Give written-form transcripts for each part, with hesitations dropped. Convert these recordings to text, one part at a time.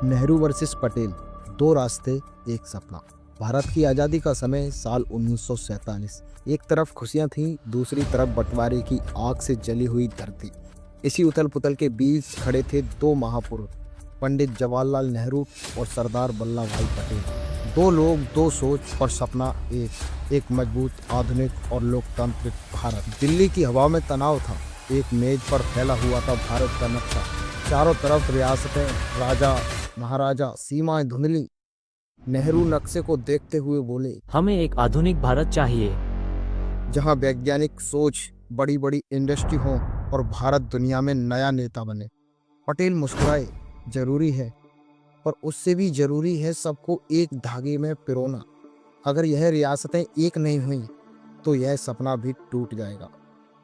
Nehru versus Patel, दो रास्ते एक सपना। भारत की आज़ादी का समय साल 1947। एक तरफ खुशियां थीं, दूसरी तरफ बंटवारे की आग से जली हुई धरती। इसी उथल पुथल के बीच खड़े थे दो महापुरुष, पंडित जवाहरलाल नेहरू और सरदार वल्लभ भाई पटेल। दो लोग, दो सोच और सपना एक मजबूत, आधुनिक और लोकतांत्रिक भारत। दिल्ली की हवा में तनाव था, एक मेज पर फैला हुआ था भारत का नक्शा। चारों तरफ रियासतें, राजा महाराजा, सीमाएं धुंधली। नेहरू नक्शे को देखते हुए बोले, हमें एक आधुनिक भारत चाहिए। जहां वैज्ञानिक सोच, बड़ी बड़ी इंडस्ट्री हो और भारत दुनिया में नया नेता बने। पटेल मुस्कुराए, जरूरी है, पर उससे भी जरूरी है सबको एक धागे में पिरोना। अगर यह रियासतें एक नहीं हुई तो यह सपना भी टूट जाएगा।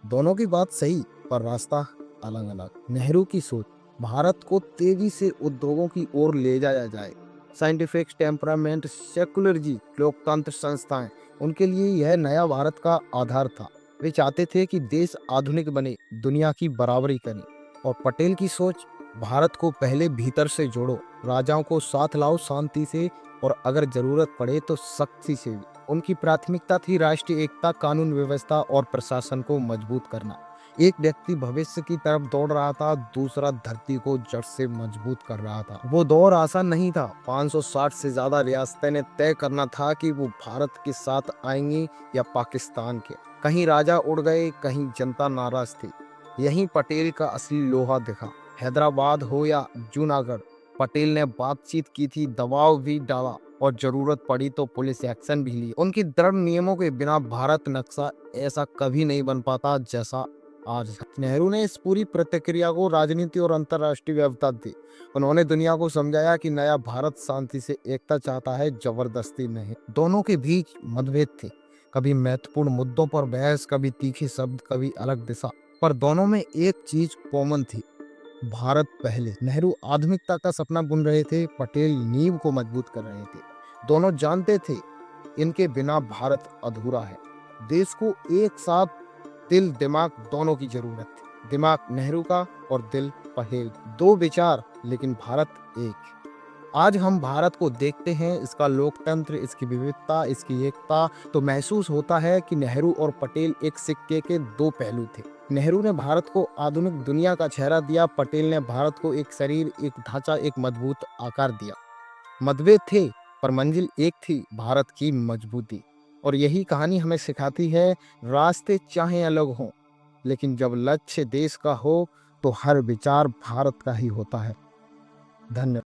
दोनों की बात सही, पर रास्ता अलग अलग। नेहरू की सोच, भारत को तेजी से उद्योगों की ओर ले जाया जाए। साइंटिफिक टेम्परामेंट, सेकुलरिज्म, लोकतंत्र संस्थाएं, उनके लिए यह नया भारत का आधार था। वे चाहते थे कि देश आधुनिक बने, दुनिया की बराबरी करे। और पटेल की सोच, भारत को पहले भीतर से जोड़ो, राजाओं को साथ लाओ शांति से, और अगर जरूरत पड़े तो सख्ती से भी। उनकी प्राथमिकता थी राष्ट्रीय एकता, कानून व्यवस्था और प्रशासन को मजबूत करना। एक व्यक्ति भविष्य की तरफ दौड़ रहा था, दूसरा धरती को जड़ से मजबूत कर रहा था। वो दौर आसान नहीं था। 560 से ज्यादा रियासतें ने तय करना था कि वो भारत के साथ आएंगी या पाकिस्तान के। कहीं राजा उड़ गए, कहीं जनता नाराज थी। यहीं पटेल का असली लोहा दिखा। हैदराबाद हो या जूनागढ़, पटेल ने बातचीत की थी, दबाव भी डाला और जरूरत पड़ी तो पुलिस एक्शन भी ली। उनकी दृढ़ नियमों के बिना भारत नक्शा ऐसा कभी नहीं बन पाता जैसा आज है। नेहरू ने इस पूरी प्रतिक्रिया को राजनीति और अंतर्राष्ट्रीय व्यवस्था दी। उन्होंने दुनिया को समझाया कि नया भारत शांति से एकता चाहता है, जबरदस्ती नहीं। दोनों के बीच मतभेद थे, कभी महत्वपूर्ण मुद्दों पर बहस, कभी तीखे शब्द, कभी अलग दिशा, पर दोनों में एक चीज कॉमन थी, भारत पहले। नेहरू आधुनिकता का सपना बुन रहे थे, पटेल नींव को मजबूत कर रहे थे। दोनों जानते थे इनके बिना भारत अधूरा है। देश को एक साथ, दिल दिमाग दोनों की जरूरत थी। दिमाग नेहरू का और दिल पटेल। दो विचार लेकिन भारत एक। आज हम भारत को देखते हैं, इसका लोकतंत्र, इसकी विविधता, इसकी एकता, तो महसूस होता है कि नेहरू और पटेल एक सिक्के के दो पहलू थे। नेहरू ने भारत को आधुनिक दुनिया का चेहरा दिया, पटेल ने भारत को एक शरीर, एक ढांचा, एक मजबूत आकार दिया। मतभेद थे, पर मंजिल एक थी, भारत की मजबूती। और यही कहानी हमें सिखाती है, रास्ते चाहे अलग हों, लेकिन जब लक्ष्य देश का हो तो हर विचार भारत का ही होता है। धन्यवाद।